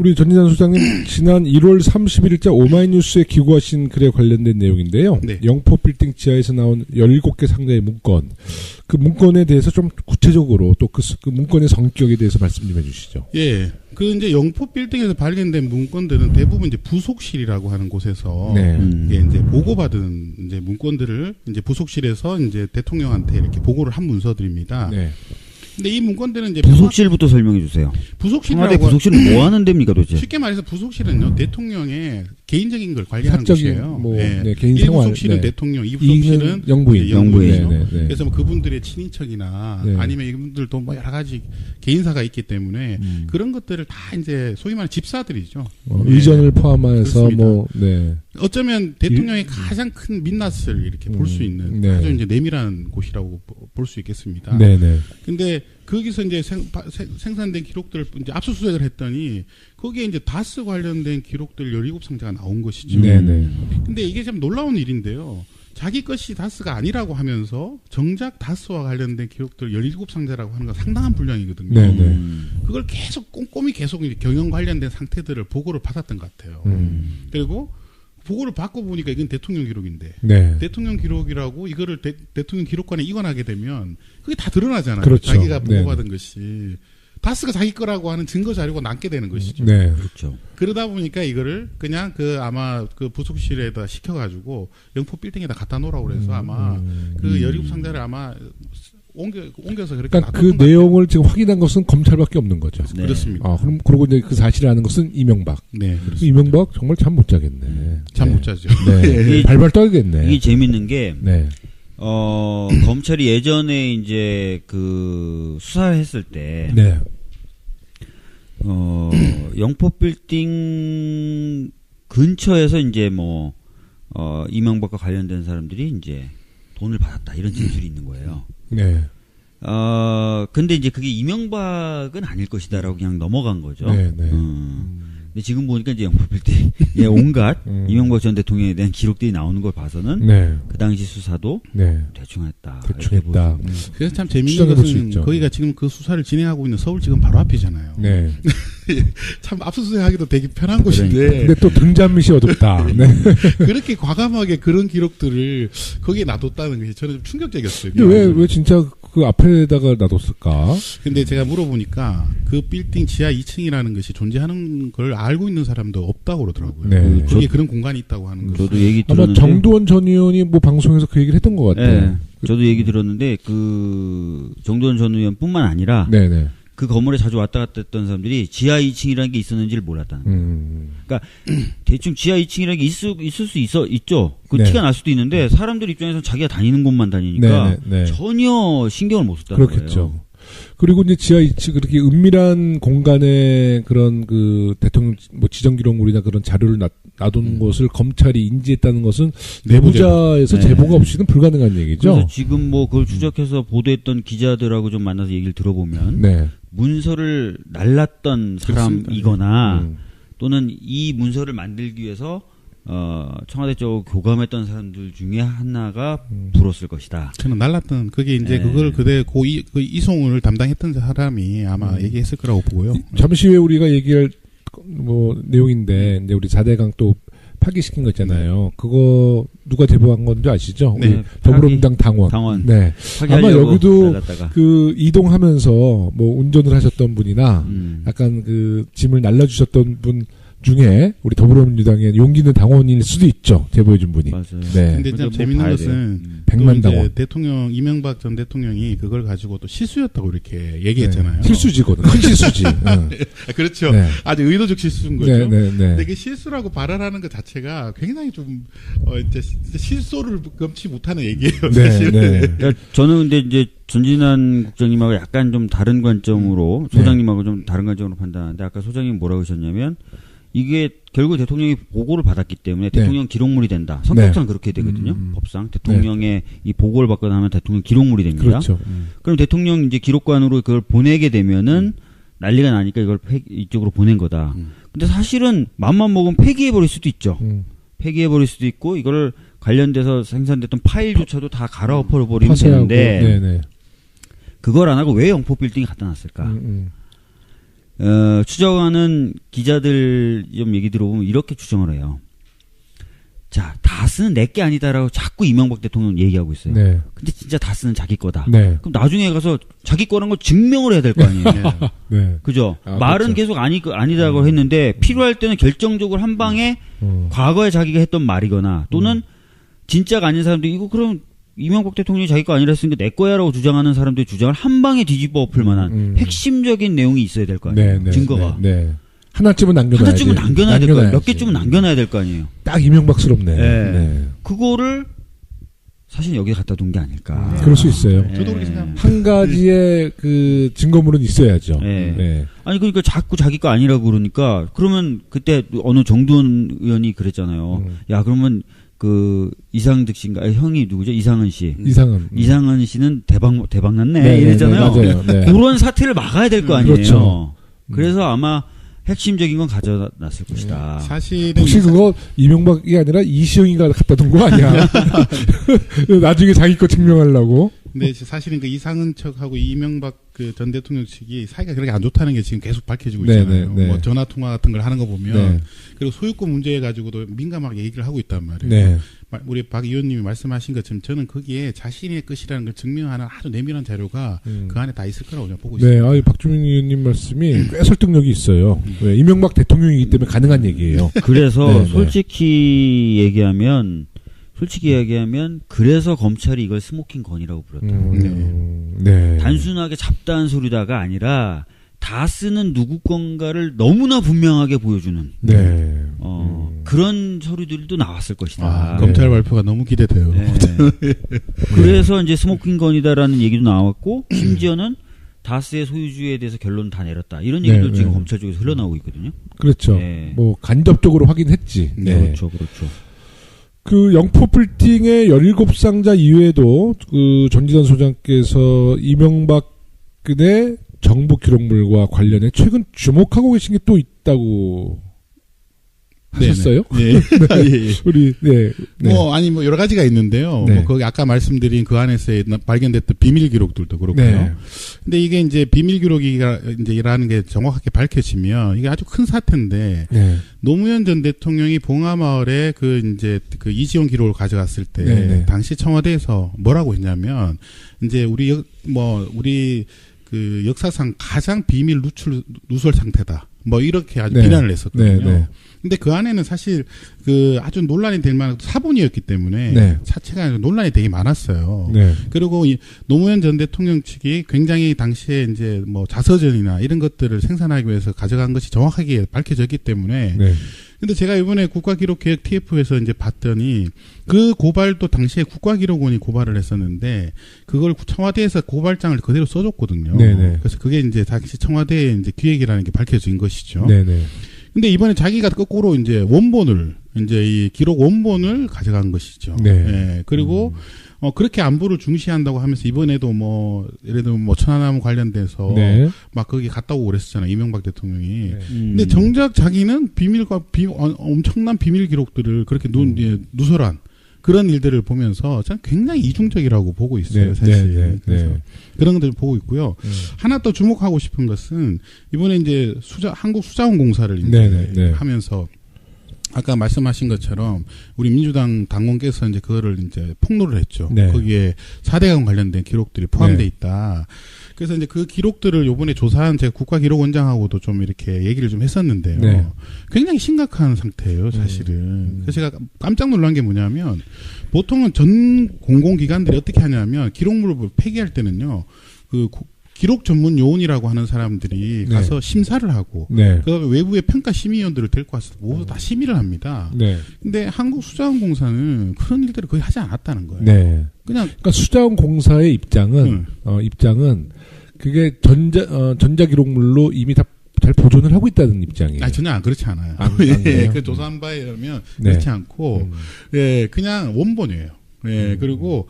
우리 전진환 소장님 지난 1월 31일자 오마이뉴스에 기고하신 글에 관련된 내용인데요. 네. 영포 빌딩 지하에서 나온 17개 상자의 문건. 그 문건에 대해서 좀 구체적으로 또 그 문건의 성격에 대해서 말씀 좀 해주시죠. 예. 그 이제 영포 빌딩에서 발견된 문건들은 대부분 이제 부속실이라고 하는 곳에서 네. 이게 이제 보고받은 이제 문건들을 이제 부속실에서 이제 대통령한테 이렇게 보고를 한 문서들입니다. 네. 근데 이 문건들은 이제 부속실부터 설명해 주세요. 부속실이라고 부속실은 뭐 하는 데입니까 도대체? 쉽게 말해서 부속실은요 대통령의 개인적인 걸 관리하는 사적인 곳이에요. 뭐 네. 네, 개인 생활. 1부속실은 네. 대통령, 2부속실은 영부인. 영부인이죠. 네, 네, 네. 그래서 뭐 그분들의 친인척이나 네. 아니면 이분들도 뭐 여러 가지 개인사가 있기 때문에 그런 것들을 다 이제 소위 말하는 집사들이죠. 의전을 포함해서 그렇습니다. 뭐 네. 어쩌면 대통령의 가장 큰 민낯을 이렇게 볼 수 있는 네. 아주 이제 내밀한 곳이라고 볼 수 있겠습니다. 네, 네. 근데 거기서 이제 생산된 기록들을 이제 압수수색을 했더니 거기에 이제 다스 관련된 기록들 17상자가 나온 것이죠. 네, 네. 근데 이게 참 놀라운 일인데요. 자기 것이 다스가 아니라고 하면서 정작 다스와 관련된 기록들 17상자라고 하는 건 상당한 분량이거든요. 네, 네. 그걸 계속 꼼꼼히 계속 경영 관련된 상태들을 보고를 받았던 것 같아요. 그리고 보고를 받고 보니까 이건 대통령 기록인데 네. 대통령 기록이라고 이거를 대통령 기록관에 이관하게 되면 그게 다 드러나잖아요. 그렇죠. 자기가 네. 보고받은 것이 다스가 자기 거라고 하는 증거 자료가 남게 되는 것이죠. 네. 그렇죠. 그러다 보니까 이거를 그냥 그 아마 그 부속실에다 시켜가지고 영포 빌딩에다 갖다 놓으라고 그래서 아마 그 17상자를 아마 옮겨서 그렇게 그러니까 그 놔뒀던 것 내용을 지금 확인한 것은 검찰밖에 없는 거죠. 같아요. 네. 그렇습니다. 아, 그리고 이제 그 사실을 아는 것은 이명박. 네, 그렇습니다. 이명박 정말 잠 못 자겠네. 잠 네. 못 자죠. 네. 발발 떨겠네. 이게 재밌는 게 네. 검찰이 예전에 이제 그 수사를 했을 때 네. 영포 빌딩 근처에서 이제 뭐 이명박과 관련된 사람들이 이제 돈을 받았다 이런 진술이 있는 거예요. 네. 근데 이제 그게 이명박은 아닐 것이다라고 그냥 넘어간 거죠. 네, 네. 근데 지금 보니까 이제 영포 빌딩에 온갖 이명박 전 대통령에 대한 기록들이 나오는 걸 봐서는 네. 그 당시 수사도 네. 대충 했다. 대충 했다. 그래서 참 재미있는 추정해 볼 수 것은 있죠. 거기가 지금 그 수사를 진행하고 있는 서울지검 바로 앞이잖아요. 네. 참 압수수색하기도 되게 편한 곳인데 근데 또 등잔밑이 어둡다. 네. 그렇게 과감하게 그런 기록들을 거기에 놔뒀다는 것이 저는 좀 충격적이었어요. 근데 왜 진짜 그 앞에다가 놔뒀을까? 근데 제가 물어보니까 그 빌딩 지하 2층이라는 것이 존재하는 걸 알고 있는 사람도 없다고 그러더라고요. 네. 거기에 그런 공간이 있다고 하는 거죠. 저도 얘기 아마 들었는데 정두원 전 의원이 뭐 방송에서 그 얘기를 했던 것 같아요. 네, 저도 얘기 들었는데 그 정두원 전 의원뿐만 아니라 네네. 그 건물에 자주 왔다 갔다 했던 사람들이 지하 2층이라는 게 있었는지를 몰랐다는 거예요. 그러니까 대충 지하 2층이라는 게 있을 수 있죠. 그 네. 티가 날 수도 있는데 사람들 입장에서는 자기가 다니는 곳만 다니니까 네. 전혀 신경을 못 썼다는 그렇겠죠. 거예요. 그리고 이제 지하 2층 그렇게 은밀한 공간에 그런 그 대통령 뭐 지정 기록물이나 그런 자료를 놔둔 것을 검찰이 인지했다는 것은 내부자에서 네. 제보가 없이는 불가능한 얘기죠. 그래서 지금 뭐 그걸 추적해서 보도했던 기자들하고 좀 만나서 얘기를 들어보면 네. 문서를 날랐던 사람이거나 또는 이 문서를 만들기 위해서 청와대 쪽으로 교감했던 사람들 중에 하나가 불었을 것이다. 저는 날랐던 그게 이제 네. 그걸 그 이송을 담당했던 사람이 아마 얘기했을 거라고 보고요. 잠시 후에 우리가 얘기할 뭐 내용인데 이제 우리 4대강 또 파기시킨 거 있잖아요. 그거 누가 제보한 건지 아시죠? 네. 우리 더불어민주당 당원. 네. 아마 여기도 날랐다가. 그 이동하면서 뭐 운전을 하셨던 분이나 약간 그 짐을 날라주셨던 분 중에 우리 더불어민주당의 용기 있는 당원일 수도 있죠. 제보해준 분이. 맞아요. 네. 근데 좀 뭐 재밌는 봐야 것은 백만 또 이제 당원. 대통령 이명박 전 대통령이 그걸 가지고 또 실수였다고 이렇게 얘기했잖아요. 네. 실수지거든. 큰 실수지. 응. 아, 그렇죠. 네. 아주 의도적 실수인 거죠. 네, 네, 네. 근데 그 실수라고 발언하는 것 자체가 굉장히 좀 이제 실소를 금치 못하는 얘기예요. 네, 사실은. 네. 그러니까 저는 근데 이제 전진환 국장님하고 약간 좀 다른 관점으로 소장님하고 좀 다른 관점으로 판단하는데 아까 소장님 뭐라고 하셨냐면 이게 결국 대통령이 보고를 받았기 때문에 대통령 기록물이 된다. 성격상 그렇게 되거든요. 법상 대통령의 이 보고를 받고 나면 대통령 기록물이 됩니다. 그렇죠. 그럼 대통령 이제 기록관으로 그걸 보내게 되면은 난리가 나니까 이걸 이쪽으로 보낸 거다. 근데 사실은 맘만 먹으면 폐기해 버릴 수도 있죠. 폐기해 버릴 수도 있고 이거를 관련돼서 생산됐던 파일조차도 다 갈아엎어 버리면 되는데 네네. 그걸 안 하고 왜 영포 빌딩에 갖다 놨을까? 추정하는 기자들 좀 얘기 들어보면 이렇게 추정을 해요. 자, 다스는 내게 아니다라고 자꾸 이명박 대통령 얘기하고 있어요. 네. 근데 진짜 다스는 자기 거다. 네. 그럼 나중에 가서 자기 거란 걸 증명을 해야 될 거 아니에요. 네. 그죠? 아, 말은 그렇죠. 계속 아니다고 했는데 필요할 때는 결정적으로 한 방에 과거에 자기가 했던 말이거나 또는 진짜가 아닌 사람들 이거 그럼 이명박 대통령이 자기 거 아니라 했으니까 내 거야라고 주장하는 사람들의 주장을 한 방에 뒤집어 엎을 만한 핵심적인 내용이 있어야 될 거 아니에요. 네, 네, 증거가. 네, 네. 하나쯤은 남겨놔야 하나쯤은 남겨놔야 될 거 아니에요. 몇 개쯤은 남겨놔야 될 거 아니에요. 딱 이명박스럽네. 네. 네. 그거를 사실 여기에 갖다 둔 게 아닐까. 그럴 수 있어요. 저도 그렇게 생각합니다. 한 가지의 그 증거물은 있어야죠. 네. 네. 아니 그러니까 자꾸 자기 거 아니라고 그러니까 그러면 그때 어느 정두원 의원이 그랬잖아요. 야 그러면 그 이상득 씨인가 형이 누구죠? 이상은 씨. 이상은 씨는 대박 났네. 네, 이랬잖아요. 네, 맞아요. 네. 그런 사태를 막아야 될 거 아니에요. 그렇죠. 그래서 아마 핵심적인 건 가져놨을 것이다. 사실은 혹시 그거 이명박이 아니라 이시영이가 갖다 둔 거 아니야? 나중에 자기 거 증명하려고. 근데 사실은 그 이상은 척하고 이명박 그 전 대통령 측이 사이가 그렇게 안 좋다는 게 지금 계속 밝혀지고 네, 있잖아요. 네, 네. 뭐 전화 통화 같은 걸 하는 거 보면 네. 그리고 소유권 문제에 가지고도 민감하게 얘기를 하고 있단 말이에요. 네. 우리 박 의원님이 말씀하신 것처럼 저는 거기에 자신의 것이라는 걸 증명하는 아주 내밀한 자료가 그 안에 다 있을 거라고 저는 보고 네, 있습니다. 박주민 의원님 말씀이 꽤 설득력이 있어요. 왜? 이명박 대통령이기 때문에 가능한 얘기예요. 그래서 네, 네. 솔직히 얘기하면 그래서 검찰이 이걸 스모킹 건이라고 불렀다고. 네. 단순하게 잡다한 소리다가 아니라 다스는 누구 건가를 너무나 분명하게 보여주는 네. 그런 소리들도 나왔을 것이다. 아, 검찰 발표가 너무 기대돼요. 네. 그래서 이제 스모킹 건이다라는 얘기도 나왔고 심지어는 다스의 소유주에 대해서 결론 다 내렸다. 이런 얘기도 네, 지금 네. 검찰 쪽에서 흘러나오고 있거든요. 그렇죠. 네. 뭐 간접적으로 확인했지. 네. 그렇죠. 그 영포 빌딩의 17상자 이외에도 그 전지현 소장께서 이명박근혜 정부 기록물과 관련해 최근 주목하고 계신 게 또 있다고 하셨어요? 네. 우리 네. 뭐 아니 뭐 여러 가지가 있는데요. 네. 뭐 거기 아까 말씀드린 그 안에서 발견됐던 비밀 기록들도 그렇고요. 네. 근데 이게 이제 비밀 기록이가 이제라는 게 정확하게 밝혀지면 이게 아주 큰 사태인데 네. 노무현 전 대통령이 봉하마을에 그 이제 그 이지용 기록을 가져갔을 때 네, 네. 당시 청와대에서 뭐라고 했냐면 이제 우리 그 역사상 가장 비밀 누설 상태다. 뭐 이렇게 아주 네. 비난을 했었거든요. 네, 네. 근데 그 안에는 사실 그 아주 논란이 될 만한 사본이었기 때문에 네. 자체가 논란이 되게 많았어요. 네. 그리고 이 노무현 전 대통령 측이 굉장히 당시에 이제 뭐 자서전이나 이런 것들을 생산하기 위해서 가져간 것이 정확하게 밝혀졌기 때문에. 네. 근데 제가 이번에 국가기록개혁 TF에서 이제 봤더니 그 고발도 당시에 국가기록원이 고발을 했었는데 그걸 청와대에서 고발장을 그대로 써줬거든요. 네네. 그래서 그게 이제 당시 청와대의 이제 기획이라는 게 밝혀진 것이죠. 네네. 근데 이번에 자기가 거꾸로 이제 원본을 이제 이 기록 원본을 가져간 것이죠. 네. 예, 그리고 그렇게 안보를 중시한다고 하면서 이번에도 뭐 예를 들면 뭐 천안함 관련돼서 네. 막 거기 갔다 오고 그랬었잖아요. 이명박 대통령이. 네. 근데 정작 자기는 엄청난 비밀 기록들을 그렇게 누설한 그런 일들을 보면서 저는 굉장히 이중적이라고 보고 있어요. 네, 사실. 네, 네, 그래서 네. 그런 것들을 보고 있고요. 하나 더 주목하고 싶은 것은 이번에 이제 한국 수자원공사를 이제 네, 네, 네. 하면서 아까 말씀하신 것처럼 우리 민주당 당원께서 이제 그거를 이제 폭로를 했죠. 네. 거기에 4대강 관련된 기록들이 포함되어 네. 있다. 그래서 이제 그 기록들을 요번에 조사한 제가 국가기록원장하고도 좀 이렇게 얘기를 좀 했었는데요. 네. 굉장히 심각한 상태예요, 사실은. 그래서 제가 깜짝 놀란 게 뭐냐면 보통은 전 공공기관들이 어떻게 하냐면 기록물을 폐기할 때는요. 그 기록 전문 요원이라고 하는 사람들이 네. 가서 심사를 하고 네. 그다음에 외부의 평가 심의위원들을 데리고 와서 모두 다 심의를 합니다. 네. 근데 한국수자원공사는 그런 일들을 거의 하지 않았다는 거예요. 네. 그냥 그러니까 수자원공사의 입장은 그게 전자 기록물로 이미 다 잘 보존을 하고 있다는 입장이에요. 전혀 그렇지 않아요. 안 예, 그래요? 그 조사한 바에 의하면 네. 그렇지 않고 예, 그냥 원본이에요. 예, 그리고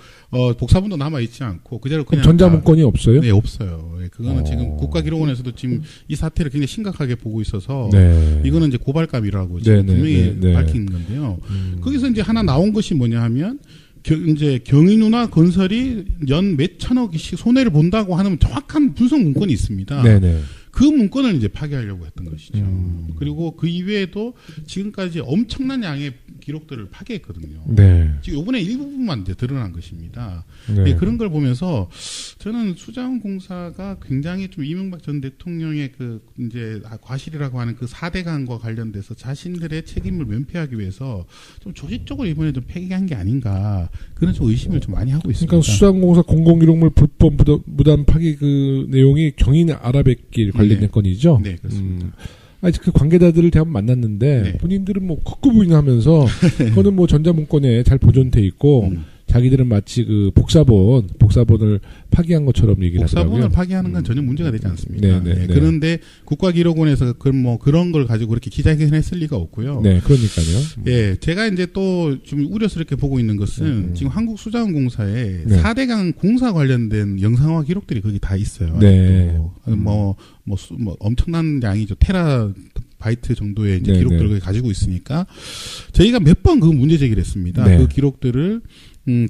복사본도 남아 있지 않고 그대로 그냥 전자문건이 없어요? 네, 없어요. 예, 그거는 지금 국가기록원에서도 지금 이 사태를 굉장히 심각하게 보고 있어서 네. 이거는 이제 고발감이라고 지금 네, 분명히 네, 네. 밝힌 건데요. 거기서 이제 하나 나온 것이 뭐냐 하면 이제 경인우나 건설이 연 몇 천억씩 손해를 본다고 하는 정확한 분석 문건이 있습니다. 네네. 그 문건을 이제 파기하려고 했던 것이죠. 그리고 그 이외에도 지금까지 엄청난 양의 기록들을 파기했거든요. 네. 지금 이번에 일부분만 이제 드러난 것입니다. 네. 네, 그런 걸 보면서 저는 수자원공사가 굉장히 좀 이명박 전 대통령의 그 이제 과실이라고 하는 그 4대강과 관련돼서 자신들의 책임을 면피하기 위해서 좀 조직적으로 이번에 좀 폐기한 게 아닌가 그런 좀 의심을 좀 많이 하고 있습니다. 그러니까 수자원공사 공공기록물 불법 무단 파기 그 내용이 경인 아라뱃길 관련된 건이죠. 네, 그렇습니다. 아직 그 관계자들을 대한 만났는데 네. 본인들은 뭐 걷고부인하면서 그거는 뭐 전자문건에 잘 보존돼 있고 자기들은 마치 그 복사본을 파기한 것처럼 얘기를 복사본을 하더라고요. 파기하는 건 전혀 문제가 되지 않습니다. 네. 그런데 국가기록원에서 그런 걸 가지고 그렇게 기자회견했을 리가 없고요. 네, 그러니까요. 예, 제가 이제 또 좀 우려스럽게 보고 있는 것은 지금 한국수자원공사에 네. 4대강 공사 관련된 영상화 기록들이 거기 다 있어요. 네. 뭐 엄청난 양이죠. 테라바이트 정도의 이제 네, 기록들을 네. 가지고 있으니까 저희가 몇 번 그 문제 제기를 했습니다. 네. 그 기록들을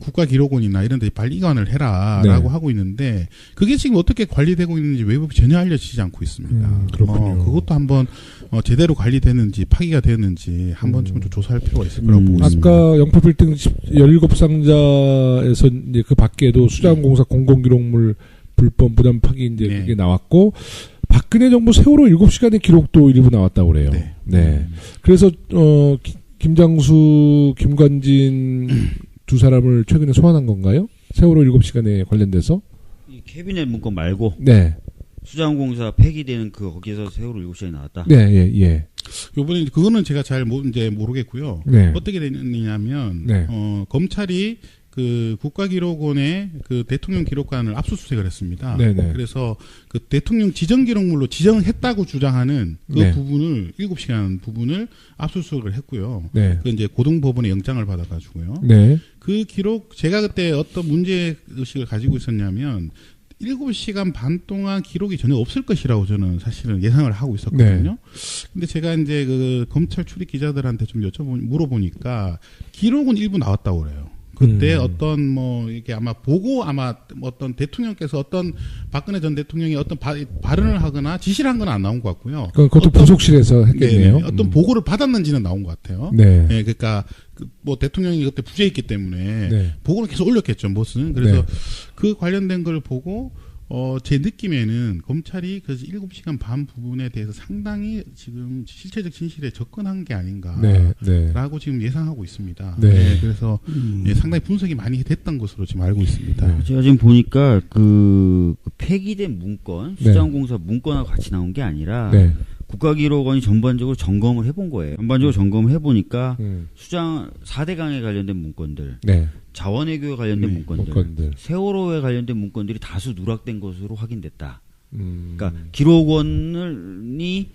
국가기록원이나 이런 데 발기관을 해라라고 네. 하고 있는데 그게 지금 어떻게 관리되고 있는지 외부에 전혀 알려지지 않고 있습니다. 그렇군요. 그것도 한번 제대로 관리되는지 파기가 되는지 한번 좀 조사할 필요가 있을 거라고 보고 있습니다. 아까 영표빌딩 17상자에서 이제 그 밖에도 수자원공사 공공기록물 불법 무단 파기 이제 네. 그게 나왔고 박근혜 정부 세월호 7시간의 기록도 일부 나왔다고 그래요. 네. 네. 그래서 김장수, 김관진 두 사람을 최근에 소환한 건가요? 세월호 7시간에 관련돼서? 이 캐비넷 문건 말고 네. 수자원공사 폐기되는 거기서 세월호 7시간이 나왔다. 네, 예. 요번에 그거는 제가 잘 이제 모르겠고요. 네. 어떻게 되느냐면 네. 검찰이 그 국가기록원의 그 대통령 기록관을 압수수색을 했습니다. 네네. 그래서 그 대통령 지정 기록물로 지정했다고 주장하는 그 네. 부분을 7시간 부분을 압수수색을 했고요. 네. 그 이제 고등법원의 영장을 받아가지고요. 네. 그 기록 제가 그때 어떤 문제 의식을 가지고 있었냐면 7시간 반 동안 기록이 전혀 없을 것이라고 저는 사실은 예상을 하고 있었거든요. 네. 근데 제가 이제 그 검찰 출입 기자들한테 좀 물어보니까 기록은 일부 나왔다고 그래요. 그때 어떤 뭐 이게 아마 어떤 대통령께서 어떤 박근혜 전 대통령이 어떤 발언을 하거나 지시를 한 건 안 나온 것 같고요. 그것도 부속실에서 했겠네요. 네네, 어떤 보고를 받았는지는 나온 것 같아요. 네. 네, 그러니까 뭐 대통령이 그때 부재했기 때문에 네. 보고를 계속 올렸겠죠, 무슨. 그래서 네. 그 관련된 걸 보고 제 느낌에는 검찰이 그 7시간 반 부분에 대해서 상당히 지금 실체적 진실에 접근한 게 아닌가. 네. 네. 라고 지금 예상하고 있습니다. 네. 그래서 상당히 분석이 많이 됐던 것으로 지금 알고 있습니다. 네. 제가 지금 보니까 그 폐기된 문건, 네. 수자원공사 문건하고 같이 나온 게 아니라 네. 국가기록원이 전반적으로 점검을 해본 거예요. 전반적으로 점검을 해보니까 음. 4대강에 관련된 문건들, 네. 자원외교에 관련된 네, 문건들, 세월호에 관련된 문건들이 다수 누락된 것으로 확인됐다. 그러니까 음. 기록원이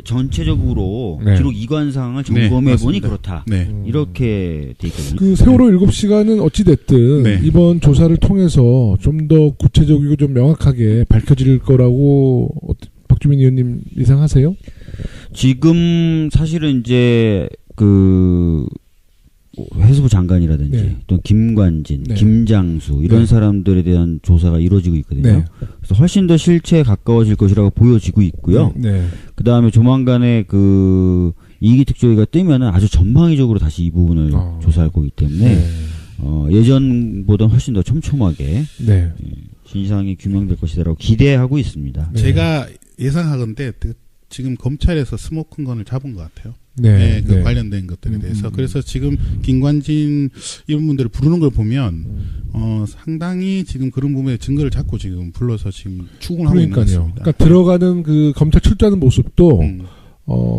전체적으로 네. 기록 이관 사항을 네, 점검해 보니 맞습니다. 그렇다. 네. 이렇게 돼 있거든요. 그 세월호 7시간은 어찌됐든 네. 이번 조사를 통해서 좀 더 구체적이고 좀 명확하게 밝혀질 거라고 박주민 의원님 예상하세요? 지금 사실은 이제 그 해수부 장관이라든지 네. 또 김관진, 네. 김장수 이런 네. 사람들에 대한 조사가 이루어지고 있거든요. 네. 그래서 훨씬 더 실체에 가까워질 것이라고 보여지고 있고요. 네. 그 다음에 조만간에 그 이기 특조위가 뜨면은 아주 전방위적으로 다시 이 부분을 조사할 거기 때문에 네. 예전보다 훨씬 더 촘촘하게 네. 진상이 규명될 것이다라고 기대하고 있습니다. 네. 제가 예상하건대 지금 검찰에서 스모킹건을 잡은 것 같아요. 네. 네, 그 네. 관련된 것들에 대해서. 그래서 지금 김관진 이런 분들을 부르는 걸 보면 상당히 지금 그런 부분에 증거를 잡고 지금 불러서 지금 추궁하고 있는 것 그러니까요. 같습니다. 그러니까 들어가는 그 검찰 출두하는 모습도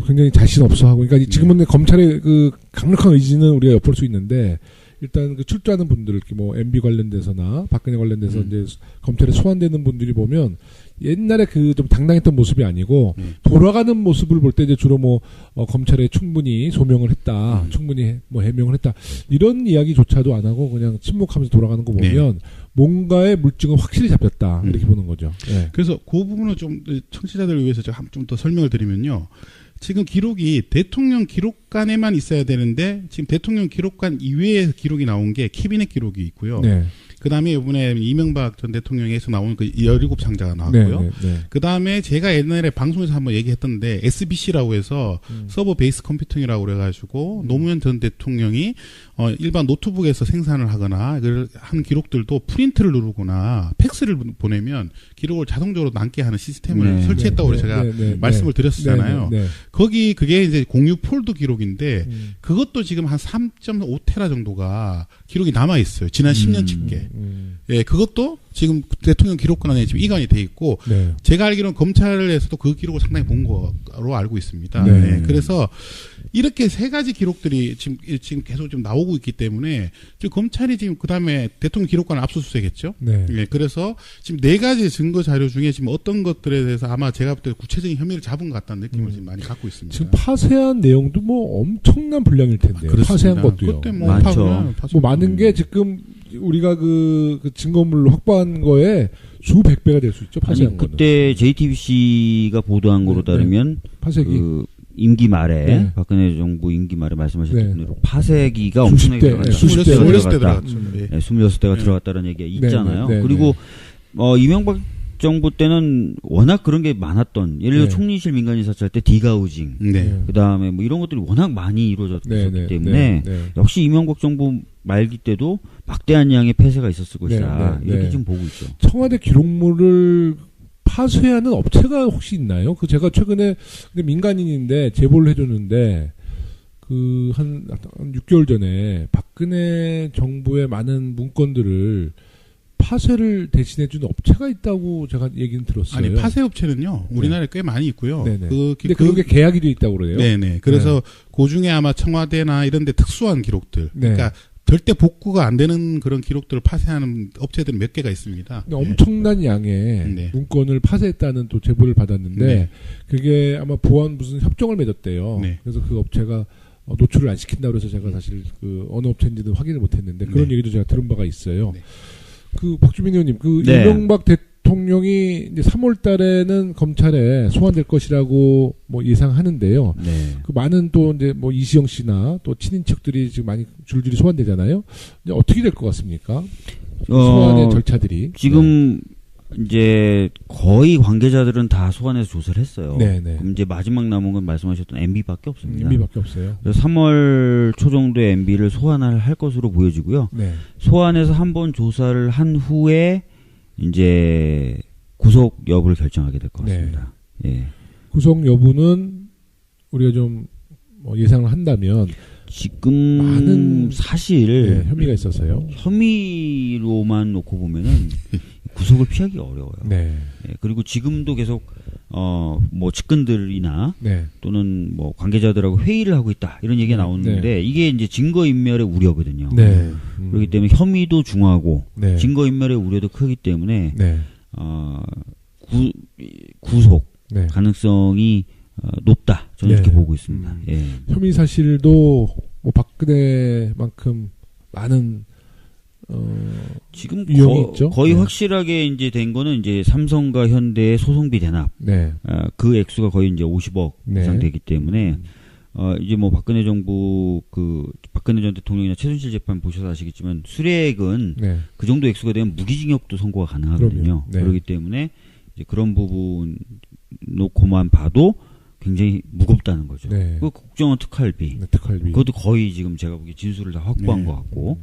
굉장히 자신 없어 하고, 그러니까 지금은 검찰의 그 강력한 의지는 우리가 엿볼 수 있는데, 일단 그 출두하는 분들, 이렇게 뭐 MB 관련돼서나 박근혜 관련돼서 이제 검찰에 소환되는 분들이 보면 옛날에 그 좀 당당했던 모습이 아니고 돌아가는 모습을 볼 때 이제 주로 뭐 검찰에 충분히 소명을 했다, 충분히 뭐 해명을 했다 이런 이야기조차도 안 하고 그냥 침묵하면서 돌아가는 거 보면 뭔가의 물증은 확실히 잡혔다 이렇게 보는 거죠. 네. 그래서 그 부분을 좀 청취자들을 위해서 제가 좀 더 설명을 드리면요. 지금 기록이 대통령 기록관에만 있어야 되는데 지금 대통령 기록관 이외에 기록이 나온 게 캐비넷 기록이 있고요. 네. 그다음에 이번에 이명박 전 대통령에서 나온 그 17상자가 나왔고요. 네, 네, 네. 그다음에 제가 옛날에 방송에서 한번 얘기했던데 SBC라고 해서 서버 베이스 컴퓨팅이라고 그래가지고 노무현 전 대통령이 일반 노트북에서 생산을 하거나 한 기록들도 프린트를 누르거나 팩스를 보내면 기록을 자동적으로 남게 하는 시스템을 네, 설치했다고 네, 제가 네, 네, 말씀을 드렸었잖아요. 네, 네, 네. 거기 그게 이제 공유 폴더 기록인데 그것도 지금 한 3.5테라 정도가 기록이 남아 있어요. 지난 10년 집계. 예, 그것도 지금 대통령 기록관에 지금 이관이 돼 있고 네. 제가 알기로는 검찰에서도 그 기록을 상당히 본 거로 알고 있습니다. 네. 네, 그래서 이렇게 세 가지 기록들이 지금 계속 좀 나오고 있기 때문에 지금 검찰이 지금 그 다음에 대통령 기록관을 압수수색했죠. 네. 예, 그래서 지금 네 가지 증거 자료 중에 지금 어떤 것들에 대해서 아마 제가 볼 때 구체적인 혐의를 잡은 것 같다는 느낌을 지금 많이 갖고 있습니다. 지금 파쇄한 내용도 뭐 엄청난 분량일 텐데 파쇄한 것도요. 그때 뭐 많죠. 뭐 많은 게 지금 우리가 그 증거물로 확보한 거에 수백 배가 될 수 있죠. 파쇄한 아니, 거는. 그때 JTBC가 보도한 거로 네, 따르면 파쇄기. 그 임기 말에 네. 박근혜 정부 임기 말에 말씀하셨던 네. 대로 파쇄기가 수십 엄청나게 대, 들어갔다. 수십 대 26대 들어갔다. 들어갔죠. 예. 네, 26대가 네. 들어갔다는 얘기가 네, 있잖아요. 네, 네, 그리고 이명박 정부 때는 워낙 그런 게 많았던 예를 들어 네. 총리실 민간인 사찰 때 디가우징 네. 그다음에 뭐 이런 것들이 워낙 많이 이루어졌기 네, 네, 때문에 네, 네. 역시 이명박 정부 말기 때도 막대한 양의 폐쇄가 있었을 것이다. 네, 네, 이렇게 네. 지금 보고 있죠. 청와대 기록물을 파쇄하는 업체가 혹시 있나요? 그 제가 최근에 근데 민간인인데 제보를 해줬는데 그 한 6개월 전에 박근혜 정부의 많은 문건들을 파쇄를 대신해주는 업체가 있다고 제가 얘기는 들었어요. 아니 파쇄 업체는요 우리나라에 꽤 많이 있고요. 네네. 근데 그런 게 계약이 돼 있다고 그래요. 네네. 그래서 그 중에 아마 청와대나 이런데 특수한 기록들, 네. 그러니까 절대 복구가 안 되는 그런 기록들을 파쇄하는 업체들이 몇 개가 있습니다. 근데 엄청난 양의 네. 문건을 파쇄했다는 또 제보를 받았는데 네. 그게 아마 보안 무슨 협정을 맺었대요. 네. 그래서 그 업체가 노출을 안 시킨다고 해서 제가 사실 그 어느 업체인지는 확인을 못했는데 그런 네. 얘기도 제가 들은 바가 있어요. 네. 그 박주민 의원님, 그 네. 이명박 대통령이 이제 3월 달에는 검찰에 소환될 것이라고 뭐 예상하는데요. 네. 그 많은 또 이제 뭐 이시영 씨나 또 친인척들이 지금 많이 줄줄이 소환되잖아요. 이제 어떻게 될 것 같습니까? 소환의 절차들이. 지금 이제 거의 관계자들은 다 소환해서 조사를 했어요. 네네. 그럼 이제 마지막 남은 건 말씀하셨던 MB밖에 없습니다. MB밖에 없어요. 그래서 3월 초 정도에 MB를 소환을 할 것으로 보여지고요. 네. 소환해서 한번 조사를 한 후에 이제 구속 여부를 결정하게 될 것 같습니다. 예. 구속 여부는 우리가 좀 뭐 예상을 한다면 지금 많은 사실 혐의가 있어서요. 혐의로만 놓고 보면은 구속을 피하기 어려워요. 네. 예, 그리고 지금도 계속 뭐 측근들이나 네. 또는 뭐 관계자들하고 회의를 하고 있다 이런 얘기가 나오는데 이게 이제 증거 인멸의 우려거든요. 네. 그렇기 때문에 혐의도 중하고 네. 증거 인멸의 우려도 크기 때문에 네. 구속 네. 가능성이 높다. 저는 네. 이렇게 보고 있습니다. 예. 혐의 사실도 뭐 박근혜만큼 많은 지금 유형이 있죠? 거의 네. 확실하게 이제 된 거는 이제 삼성과 현대의 소송비 대납. 네. 그 액수가 거의 이제 50억 네. 이상 되기 때문에 이제 뭐 박근혜 정부 박근혜 전 대통령이나 최순실 재판 보셔서 아시겠지만 수뢰액은 네. 그 정도 액수가 되면 무기징역도 선고가 가능하거든요. 그럼요. 네. 그렇기 때문에 이제 그런 부분 놓고만 봐도 굉장히 무겁다는 거죠. 네. 그 국정원 특활비. 네, 특활비. 그것도 거의 지금 제가 보기에 진술을 다 확보한 네. 것 같고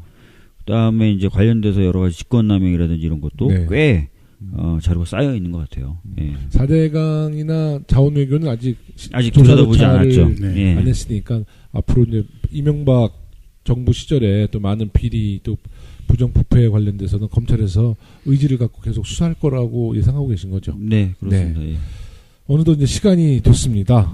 그다음에 이제 관련돼서 여러 가지 직권남용이라든지 이런 것도 네. 꽤 자료가 쌓여 있는 것 같아요. 예. 4대강이나 자원외교는 아직 들여다보지 조사조차를 않았죠. 네. 예. 안 했으니까 앞으로 이제 이명박 정부 시절에 또 많은 비리 또 부정부패에 관련돼서는 검찰에서 의지를 갖고 계속 수사할 거라고 예상하고 계신 거죠. 네, 그렇습니다. 예. 어느덧 이제 시간이 됐습니다.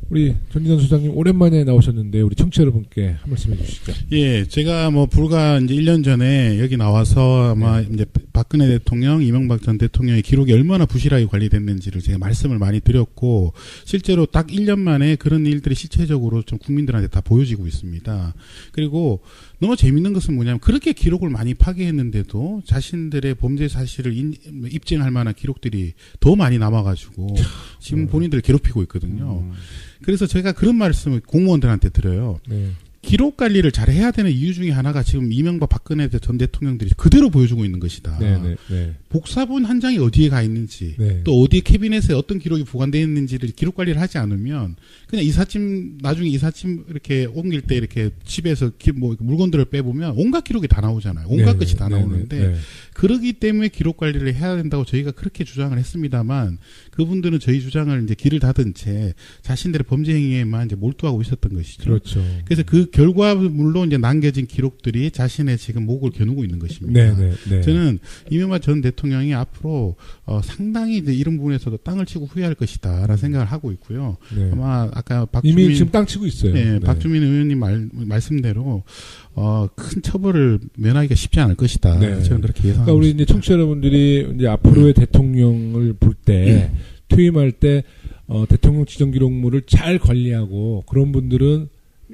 우리 전진현 소장님 오랜만에 나오셨는데 우리 청취자 여러분께 한 말씀 해주시죠. 예, 제가 뭐 불과 이제 1년 전에 여기 나와서 아마 이제 박근혜 대통령, 이명박 전 대통령의 기록이 얼마나 부실하게 관리됐는지를 제가 말씀을 많이 드렸고 실제로 딱 1년 만에 그런 일들이 실체적으로 좀 국민들한테 다 보여지고 있습니다. 그리고 너무 재밌는 것은 뭐냐면 그렇게 기록을 많이 파괴했는데도 자신들의 범죄 사실을 입증할 만한 기록들이 더 많이 남아가지고 지금 본인들을 괴롭히고 있거든요. 그래서 제가 그런 말씀을 공무원들한테 드려요. 네. 기록 관리를 잘 해야 되는 이유 중에 하나가 지금 이명박 박근혜 전 대통령들이 그대로 보여주고 있는 것이다. 복사본 한 장이 어디에 가 있는지 또 어디 캐비넷에 어떤 기록이 보관되어 있는지를 기록 관리를 하지 않으면 그냥 이삿짐 나중에 이삿짐 이렇게 옮길 때 이렇게 집에서 뭐 물건들을 빼보면 온갖 기록이 다 나오잖아요. 온갖 것이 다 나오는데 그러기 때문에 기록 관리를 해야 된다고 저희가 그렇게 주장을 했습니다만 그분들은 저희 주장을 이제 귀를 닫은 채 자신들의 범죄 행위에만 이제 몰두하고 있었던 것이죠. 그렇죠. 그래서 그 결과물로 이제 남겨진 기록들이 자신의 지금 목을 겨누고 있는 것입니다. 저는 이명박 전 대통령이 앞으로 상당히 이제 이런 부분에서도 땅을 치고 후회할 것이다라는 생각을 하고 있고요. 아마 아까 박주민 이미 지금 땅 치고 있어요. 박주민 의원님 말씀대로 큰 처벌을 면하기가 쉽지 않을 것이다. 저는 그렇게 예상합니다. 그러니까 우리 이제 청취자 여러분들이 이제 앞으로의 대통령을 볼 때 퇴임할 때 대통령 지정 기록물을 잘 관리하고 그런 분들은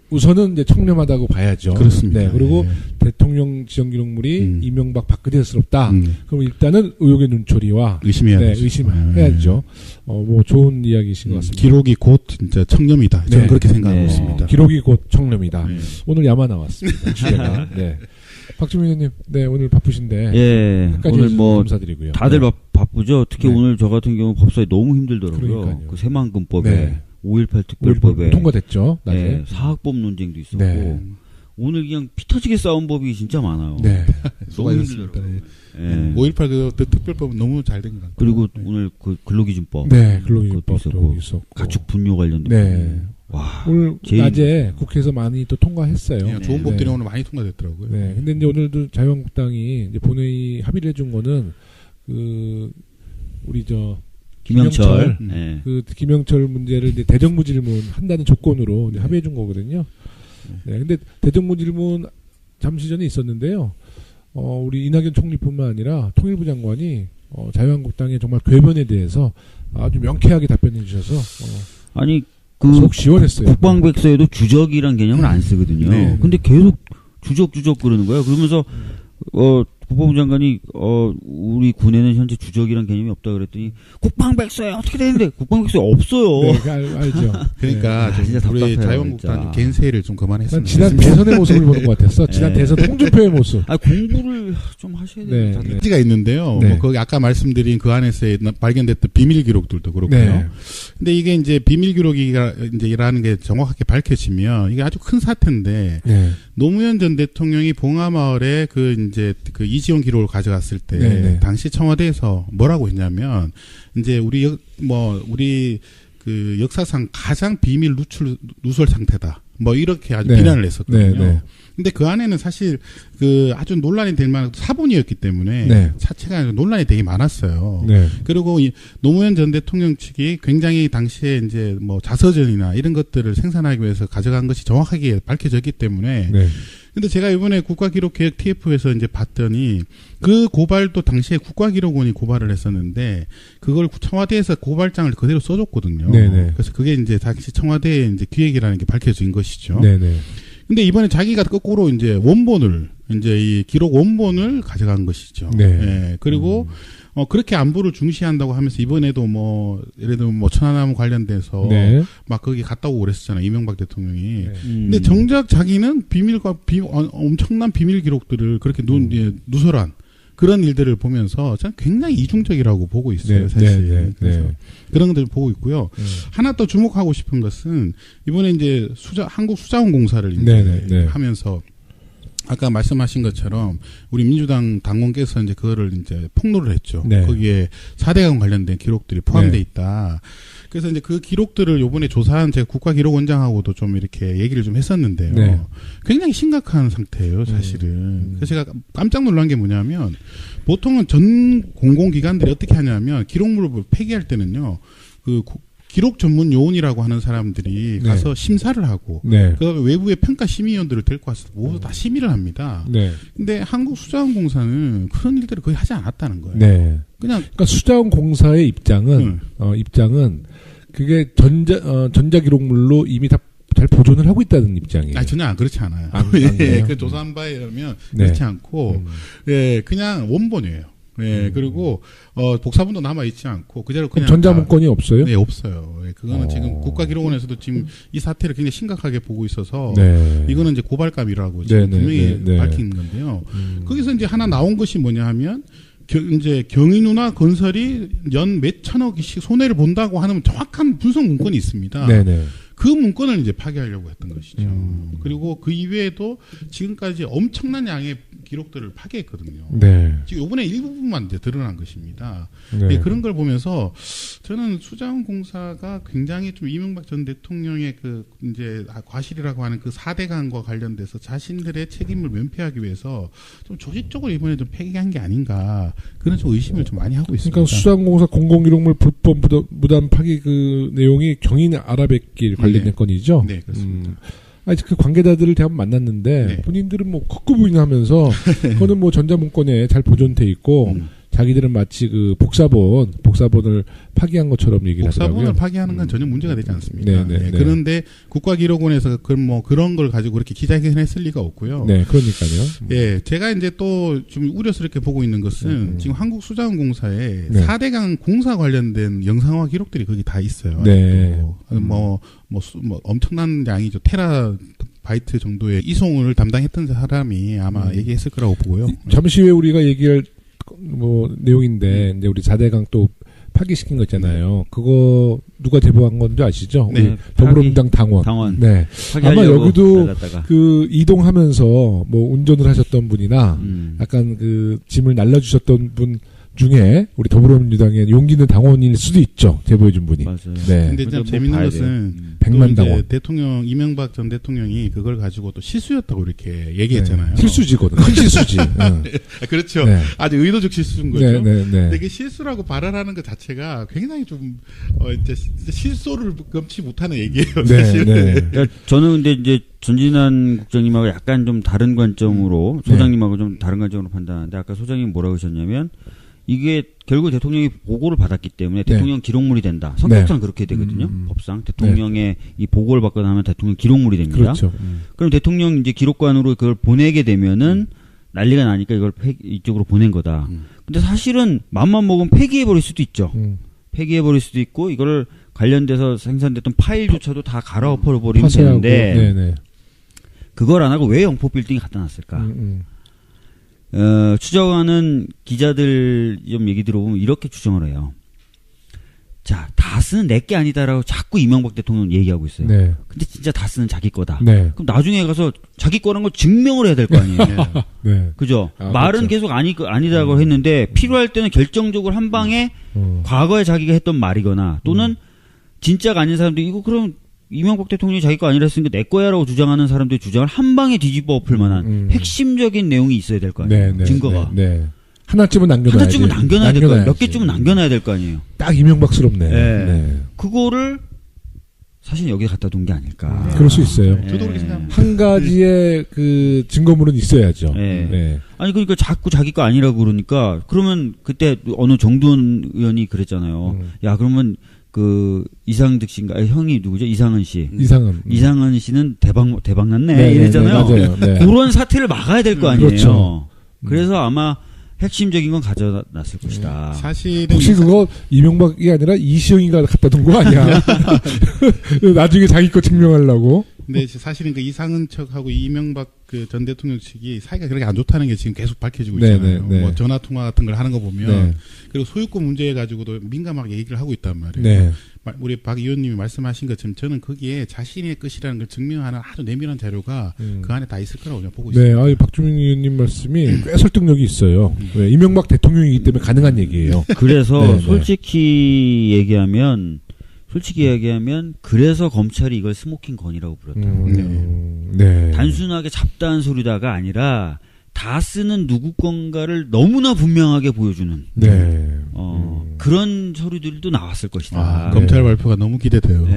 우선은 이제 청렴하다고 봐야죠. 그렇습니다. 그리고 대통령 지정 기록물이 이명박 박근혜스럽다. 그럼 일단은 의혹의 눈초리와 의심해야죠. 뭐 좋은 이야기이신 것 같습니다. 기록이 곧 진짜 청렴이다. 저는 그렇게 생각하고 있습니다. 기록이 곧 청렴이다. 오늘 야마 나왔습니다. 주제가. 박주민 의원님, 오늘 바쁘신데. 오늘 뭐 감사드리고요. 다들 바쁘죠. 특히 오늘 저 같은 경우 법사위 너무 힘들더라고요. 그러니까요. 그 새만금법에 5.18 특별법에 통과됐죠. 낮에. 사학법 논쟁도 있었고 오늘 그냥 피 터지게 싸운 법이 진짜 많아요. 너무 힘들더라고요. 5.18 그 특별법은 너무 잘 된 것 같아요. 그리고 오늘 그 근로기준법, 근로기준법도 있었고 가축 분뇨 관련도 와, 오늘 낮에 국회에서 많이 또 통과했어요. 좋은 법들이 오늘 많이 통과됐더라고요. 근데 이제 오늘도 자유한국당이 이제 본회의 합의를 해준 거는 우리 김영철 김영철 문제를 이제 대정부질문 한다는 조건으로 이제 합의해 준 거거든요. 근데 대정부질문 잠시 전에 있었는데요. 우리 이낙연 총리뿐만 아니라 통일부 장관이 자유한국당의 정말 궤변에 대해서 아주 명쾌하게 답변해 주셔서 아니 속 시원했어요. 국방백서에도 주적이란 개념을 안 쓰거든요. 근데 계속 주적 그러는 거예요. 그러면서 국방부 장관이 우리 군에는 현재 주적이란 개념이 없다 그랬더니 국방백서에 어떻게 되는데 국방백서에 없어요. 알죠. 그러니까 진짜 우리 자유한국당 갠세를 좀 그만했으면 지난 대선의 모습을 보는 것 같았어. 지난 대선 홍준표의 모습. 공부를 좀 하셔야 돼요. 문제가 있는데요. 뭐 거기 아까 말씀드린 그 안에서 발견됐던 비밀 기록들도 그렇고요. 근데 이게 이제 비밀 기록이라는 게 정확하게 밝혀지면 이게 아주 큰 사태인데 노무현 전 대통령이 봉하마을에 그 이지원 기록을 가져갔을 때 당시 청와대에서 뭐라고 했냐면 이제 우리 그 역사상 가장 비밀 누설 상태다. 뭐 이렇게 아주 비난을 했었거든요. 근데 그 안에는 사실 그 아주 논란이 될 만한 사본이었기 때문에 자체가 논란이 되게 많았어요. 그리고 노무현 전 대통령 측이 굉장히 당시에 이제 뭐 자서전이나 이런 것들을 생산하기 위해서 가져간 것이 정확하게 밝혀졌기 때문에 근데 제가 이번에 국가기록개혁 TF에서 이제 봤더니 그 고발도 당시에 국가기록원이 고발을 했었는데 그걸 청와대에서 고발장을 그대로 써줬거든요. 그래서 그게 이제 당시 청와대의 이제 기획이라는 게 밝혀진 것이죠. 근데 이번에 자기가 거꾸로 이제 원본을 이제 이 기록 원본을 가져간 것이죠. 그리고 그렇게 안보를 중시한다고 하면서 이번에도 뭐 예를 들면 뭐 천안함 관련돼서 막 거기 갔다 오고 그랬었잖아요. 이명박 대통령이. 근데 정작 자기는 엄청난 비밀 기록들을 그렇게 누설한 그런 일들을 보면서 저는 굉장히 이중적이라고 보고 있어요. 사실. 그래서 그런 것들을 보고 있고요. 하나 또 주목하고 싶은 것은 이번에 이제 한국수자원공사를 이제 하면서 아까 말씀하신 것처럼 우리 민주당 당원께서 이제 그거를 이제 폭로를 했죠. 거기에 4대강 관련된 기록들이 포함되어 있다. 그래서 이제 그 기록들을 요번에 조사한 제가 국가기록원장하고도 좀 이렇게 얘기를 좀 했었는데요. 굉장히 심각한 상태예요, 사실은. 그래서 제가 깜짝 놀란 게 뭐냐면 보통은 전 공공기관들이 어떻게 하냐면 기록물을 폐기할 때는요. 기록 전문 요원이라고 하는 사람들이 가서 심사를 하고 그다음에 외부의 평가 심의위원들을 데리고 와서 모두 다 심의를 합니다. 근데 한국수자원공사는 그런 일들을 거의 하지 않았다는 거예요. 그러니까 수자원공사의 입장은 그게 전자 기록물로 이미 다 잘 보존을 하고 있다는 입장이에요. 전혀 그렇지 않아요. 그 조사한 바에 의하면 그렇지 않고 그냥 원본이에요. 네, 그리고 복사본도 남아 있지 않고 그대로 그냥 전자문건이 없어요? 네, 없어요. 네, 그거는 지금 국가기록원에서도 지금 이 사태를 굉장히 심각하게 보고 있어서 네. 이거는 이제 고발감이라고 지금 분명히 밝힌 건데요. 거기서 이제 하나 나온 것이 뭐냐 하면 이제 경인우나 건설이 연 몇 천억씩 손해를 본다고 하는 정확한 분석 문건이 있습니다. 네네. 그 문건을 이제 파기하려고 했던 것이죠. 그리고 그 이외에도 지금까지 엄청난 양의 기록들을 파기했거든요. 네. 지금 이번에 일부분만 이제 드러난 것입니다. 네. 그런 걸 보면서 저는 수자원공사가 굉장히 좀 이명박 전 대통령의 그 이제 과실이라고 하는 그 4대강과 관련돼서 자신들의 책임을 면피하기 위해서 좀 조직적으로 이번에 좀 폐기한 게 아닌가 그런 좀 의심을 좀 많이 하고 있습니다. 그러니까 수자원공사 공공기록물 불법 무단 파기 그 내용이 경인 아라뱃길 관련된 건이죠. 네, 그렇습니다. 아니 그 관계자들을 대한 만났는데 네. 본인들은 뭐 극구 부인하면서 그거는 뭐 전자문건에 잘 보존돼 있고 자기들은 마치 그 복사본을 파기한 것처럼 얘기를 하더라고요. 복사본을 파기하는 건 전혀 문제가 되지 않습니다. 네. 그런데 국가기록원에서 그런 걸 가지고 그렇게 기자회견했을 리가 없고요. 네, 그러니까요. 예, 제가 이제 또 좀 우려스럽게 보고 있는 것은 지금 한국수자원공사에 네. 4대강 공사 관련된 영상화 기록들이 거기 다 있어요. 네. 뭐 엄청난 양이죠. 테라바이트 정도의 이송을 담당했던 사람이 아마 얘기했을 거라고 보고요. 잠시 후에 우리가 얘기할 뭐 내용인데 이제 우리 4대강 또 파기시킨 거 있잖아요. 그거 누가 제보한 건지 아시죠? 네. 우리 더불어민주당 당원. 네. 아마 여기도 날랐다가. 그 이동하면서 뭐 운전을 하셨던 분이나 약간 그 짐을 날라주셨던 분 중에 우리 더불어민주당의 용기 있는 당원일 수도 있죠. 제보해준 분이. 맞아요. 네. 근데 참 재밌는 것은 백만 당원. 대통령 이명박 전 대통령이 그걸 가지고 또 실수였다고 이렇게 얘기했잖아요. 네. 실수지거든. 큰 실수지. 그렇죠. 네. 아주 의도적 실수인 거죠. 네. 근데 그 실수라고 발언하는 것 자체가 굉장히 좀 이제 실소를 금치 못하는 얘기예요. 사실. 네. 그러니까 저는 근데 이제 전진환 국장님하고 약간 좀 다른 관점으로 소장님하고 좀 다른 관점으로 판단하는데 아까 소장님 뭐라고 하셨냐면 이게 결국 대통령이 보고를 받았기 때문에 대통령 기록물이 된다. 성격상 그렇게 되거든요. 법상 대통령의 이 보고를 받거나 하면 대통령 기록물이 됩니다. 그렇죠. 그럼 대통령 이제 기록관으로 그걸 보내게 되면은 난리가 나니까 이걸 이쪽으로 보낸 거다. 근데 사실은 맘만 먹으면 폐기해 버릴 수도 있죠. 폐기해 버릴 수도 있고 이거를 관련돼서 생산됐던 파일조차도 다 갈아엎어 버리면 되는데 그걸 안 하고 왜 영포 빌딩에 갖다 놨을까? 추정하는 기자들 좀 얘기 들어보면 이렇게 추정을 해요. 자, 다스는 내게 아니다라고 자꾸 이명박 대통령 얘기하고 있어요. 네. 근데 진짜 다스는 자기 거다. 네. 그럼 나중에 가서 자기 거라는 걸 증명을 해야 될 거 아니에요. 네. 그죠? 아, 말은 그렇죠. 계속 아니다고 했는데 필요할 때는 결정적으로 한 방에 과거에 자기가 했던 말이거나 또는 진짜가 아닌 사람들이 이거 그럼 이명박 대통령이 자기 거 아니라 했으니까 내 거야라고 주장하는 사람들의 주장을 한 방에 뒤집어 엎을 만한 핵심적인 내용이 있어야 될 거 아니에요. 증거가. 네. 하나쯤은 남겨놔야 하나쯤은 남겨놔야 될 거 아니에요. 몇 개쯤은 남겨놔야 될 거 아니에요. 딱 이명박스럽네. 네. 그거를 사실 여기에 갖다 둔 게 아닐까. 그럴 수 있어요. 저도 그렇게 생각합니다. 한 가지의 그 증거물은 있어야죠. 네. 아니 그러니까 자꾸 자기 거 아니라고 그러니까 그러면 그때 어느 정두원 의원이 그랬잖아요. 야 그러면 그 이상득 씨인가 형이 누구죠? 이상은 씨. 이상은 씨는 대박 났네 이랬잖아요. 맞아요. 네. 그런 사태를 막아야 될 거 아니에요. 그렇죠. 그래서 아마 핵심적인 건 가져놨을 것이다. 사실은 혹시 그거 이명박이 아니라 이시영이가 갖다 둔 거 아니야? 나중에 자기 거 증명하려고. 근데 사실은 그 이상은 척하고 이명박 그 전 대통령 측이 사이가 그렇게 안 좋다는 게 지금 계속 밝혀지고 있잖아요. 뭐 전화 통화 같은 걸 하는 거 보면 그리고 소유권 문제에 가지고도 민감하게 얘기를 하고 있단 말이에요. 우리 박 의원님이 말씀하신 것처럼 저는 거기에 자신의 것이라는 걸 증명하는 아주 내밀한 자료가 그 안에 다 있을 거라고 저는 보고 있습니다. 네, 박주민 의원님 말씀이 꽤 설득력이 있어요. 왜? 이명박 대통령이기 때문에 가능한 얘기예요. 그래서 솔직히 얘기하면 그래서 검찰이 이걸 스모킹 건이라고 부렸다. 단순하게 잡다한 소리다가 아니라 다스는 누구 건가를 너무나 분명하게 보여주는 그런 서류들도 나왔을 것이다. 검찰 발표가 너무 기대돼요.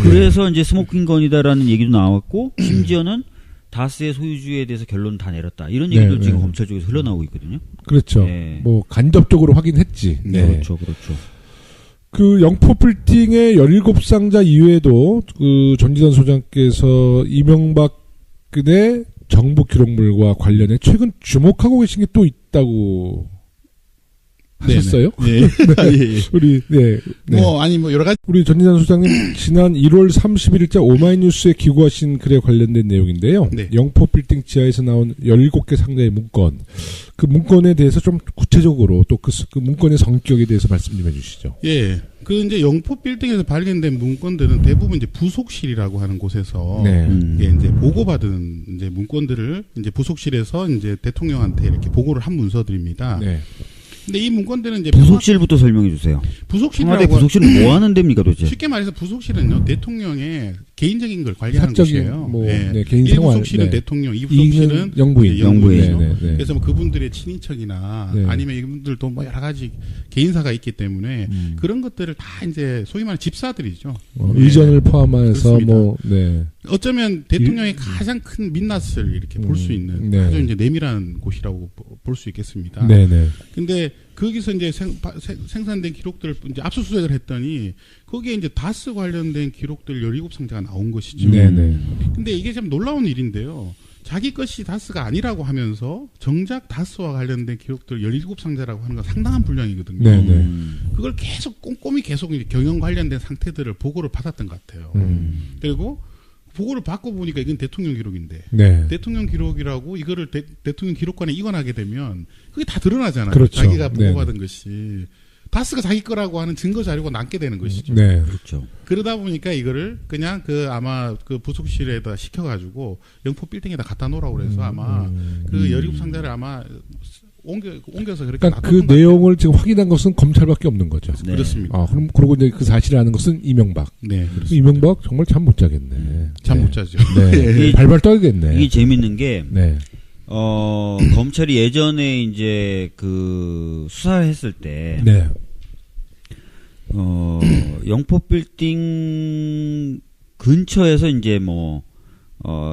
그래서 이제 스모킹 건이다라는 얘기도 나왔고 심지어는 다스의 소유주에 대해서 결론을 다 내렸다. 이런 얘기도 지금 검찰 쪽에서 흘러나오고 있거든요. 그렇죠. 뭐 간접적으로 확인했지. 그렇죠. 그 영포 빌딩의 17상자 이외에도 그 전진환 소장께서 이명박근혜 정부 기록물과 관련해 최근 주목하고 계신 게 또 있다고 하셨어요? 네. 예. 우리 네. 뭐 아니 뭐 여러 가지 우리 전진환 소장님 지난 1월 31일자 오마이뉴스에 기고하신 글에 관련된 내용인데요. 네. 영포 빌딩 지하에서 나온 17개 상자의 문건. 그 문건에 대해서 좀 구체적으로 또 그 문건의 성격에 대해서 말씀 좀 해주시죠. 예. 그 이제 영포 빌딩에서 발견된 문건들은 대부분 이제 부속실이라고 하는 곳에서 네. 이게 이제 보고받은 이제 문건들을 이제 부속실에서 이제 대통령한테 이렇게 보고를 한 문서들입니다. 네. 근데 이 문건들은 이제 부속실부터 설명해 주세요. 부속실이라고 청와대 부속실은 뭐 하는 데입니까 도대체? 쉽게 말해서 부속실은요 대통령의 개인적인 걸 관리하는 사적인 곳이에요. 뭐 네. 네, 개인 이 생활. 부속실은 네. 대통령, 이 부속실은 영부인. 영부인이죠. 네, 네, 네. 그래서 뭐 그분들의 친인척이나 네. 아니면 이분들도 뭐 여러 가지 개인사가 있기 때문에 그런 것들을 다 이제 소위 말하는 집사들이죠. 네. 의전을 포함해서 그렇습니다. 뭐 네. 어쩌면 대통령의 가장 큰 민낯을 이렇게 볼 수 있는 네. 아주 이제 내밀한 곳이라고 볼 수 있겠습니다. 네, 네. 근데 거기서 이제 생산된 기록들을 이제 압수수색을 했더니 거기에 이제 다스 관련된 기록들 17상자가 나온 것이죠. 네, 네. 근데 이게 참 놀라운 일인데요. 자기 것이 다스가 아니라고 하면서 정작 다스와 관련된 기록들 17상자라고 하는 건 상당한 분량이거든요. 네, 네. 그걸 계속 꼼꼼히 계속 이제 경영 관련된 상태들을 보고를 받았던 것 같아요. 그리고 보고를 받고 보니까 이건 대통령 기록인데 네. 대통령 기록이라고 이거를 대통령 기록관에 이관하게 되면 그게 다 드러나잖아요. 그렇죠. 자기가 네. 보고받은 것이 다스가 자기 거라고 하는 증거 자료가 남게 되는 것이죠. 네. 그렇죠. 그러다 보니까 이거를 그냥 그 아마 그 부속실에다 시켜가지고 영포 빌딩에다 갖다 놓으라고 그래서 아마 그 17상자를 아마 옮겨서 그렇게 그러니까 그 놔뒀던 것 내용을 지금 확인한 것은 검찰밖에 없는 거죠. 같아요. 네. 그렇습니다. 아, 그럼 그러고 이제 그 사실을 아는 것은 이명박. 네, 그렇습니다. 이명박 정말 잠 못 자겠네. 잠 네. 못 자죠. 네. 예. 발발 떨겠네. 이게 재밌는 게 네. 검찰이 예전에 이제 그 수사를 했을 때 네. 영포 빌딩 근처에서 이제 뭐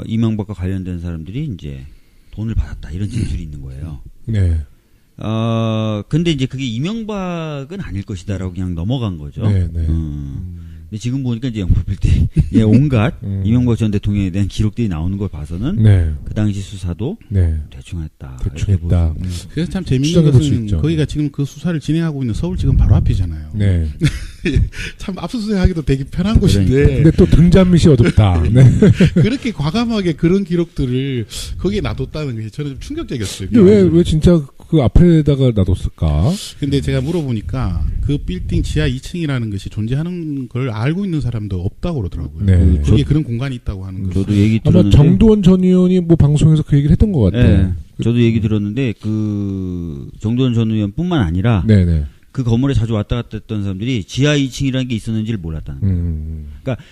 이명박과 관련된 사람들이 이제 돈을 받았다 이런 진술이 있는 거예요. 네. 근데 이제 그게 이명박은 아닐 것이다라고 그냥 넘어간 거죠. 네, 네. 근데 지금 보니까 이제 영포 빌딩 온갖 이명박 전 대통령에 대한 기록들이 나오는 걸 봐서는 네. 그 당시 수사도 네. 대충 했다. 대충 이렇게 했다. 보여집니다. 그래서 참 재밌는 추정해 볼수 것은 있죠. 거기가 지금 그 수사를 진행하고 있는 서울지검 바로 앞이잖아요. 네. 참 압수수색하기도 되게 편한 곳인데 근데 또 등잔밑이 어둡다. 네. 그렇게 과감하게 그런 기록들을 거기에 놔뒀다는 게 저는 좀 충격적이었어요. 근데 왜 진짜 그 앞에다가 놔뒀을까? 근데 제가 물어보니까 그 빌딩 지하 2층이라는 것이 존재하는 걸 알고 있는 사람도 없다고 그러더라고요. 네. 거기에 그런 공간이 있다고 하는 거죠. 저도 얘기 아마 들었는데 정두원 전 의원이 뭐 방송에서 그 얘기를 했던 것 같아요. 네, 저도 얘기 들었는데 그 정두원 전 의원뿐만 아니라 네네. 그 건물에 자주 왔다 갔다 했던 사람들이 지하 2층이라는 게 있었는지를 몰랐다는 거예요. 그러니까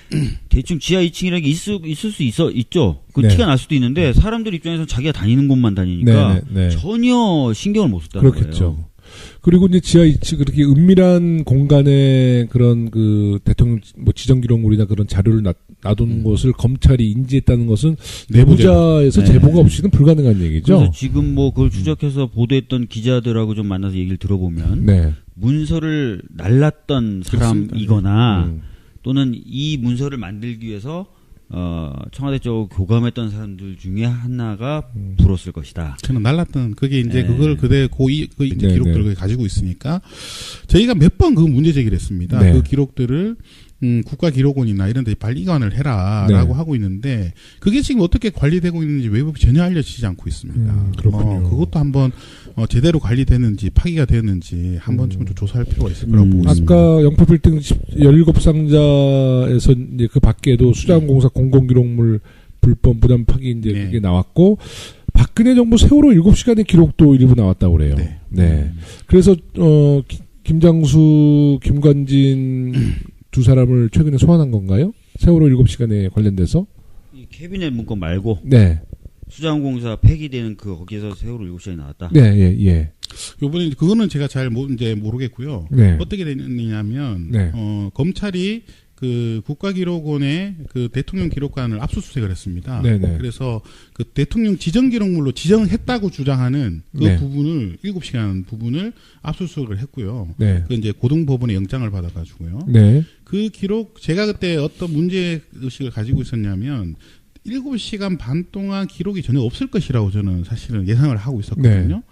대충 지하 2층이라는 게 있을 수 있죠. 그 네. 티가 날 수도 있는데 사람들 입장에서 자기가 다니는 곳만 다니니까 네. 전혀 신경을 못 썼다는 그렇겠죠. 거예요. 그리고 이제 지하 2층 그렇게 은밀한 공간에 그런 그 대통령 뭐 지정 기록물이나 그런 자료를 놔둔 것을 검찰이 인지했다는 것은 내부자에서 네. 제보가 없이는 불가능한 얘기죠. 그래서 지금 뭐 그걸 추적해서 보도했던 기자들하고 좀 만나서 얘기를 들어보면 네. 문서를 날랐던 사람이거나 음. 또는 이 문서를 만들기 위해서 청와대 쪽 교감했던 사람들 중에 하나가 불었을 것이다. 저는 날랐던 그게 이제 네. 그걸 그대 그 이제 네, 기록들을 네. 가지고 있으니까 저희가 몇 번 그 문제 제기를 했습니다. 네. 그 기록들을 국가기록원이나 이런 데 빨리 이관을 해라라고 네. 하고 있는데 그게 지금 어떻게 관리되고 있는지 외부에 전혀 알려지지 않고 있습니다. 그렇군요. 그것도 한번 제대로 관리되는지 파기가 되는지 한번 좀 조사할 필요가 있을 거라고 보고 있습니다. 아까 영포 빌딩 17상자에서 이제 그 밖에도 수자원공사 공공기록물 불법 무단 파기 이제 네. 그게 나왔고 박근혜 정부 세월호 7시간의 기록도 일부 나왔다고 그래요. 네. 네. 그래서 김장수, 김관진 두 사람을 최근에 소환한 건가요? 세월호 7시간에 관련돼서? 이 캐비넷 문건 말고 네. 수자원공사 폐기되는 거기서 세월호 7시간이 나왔다. 네, 예. 요번에 그거는 제가 잘 이제 모르겠고요. 네. 어떻게 되느냐면 네. 검찰이 그 국가기록원의 그 대통령 기록관을 압수수색을 했습니다. 네네. 그래서 그 대통령 지정 기록물로 지정했다고 주장하는 그 네. 부분을 7시간 부분을 압수수색을 했고요. 네. 그 이제 고등법원의 영장을 받아가지고요. 네. 그 기록 제가 그때 어떤 문제 의식을 가지고 있었냐면 7시간 반 동안 기록이 전혀 없을 것이라고 저는 사실은 예상을 하고 있었거든요. 네.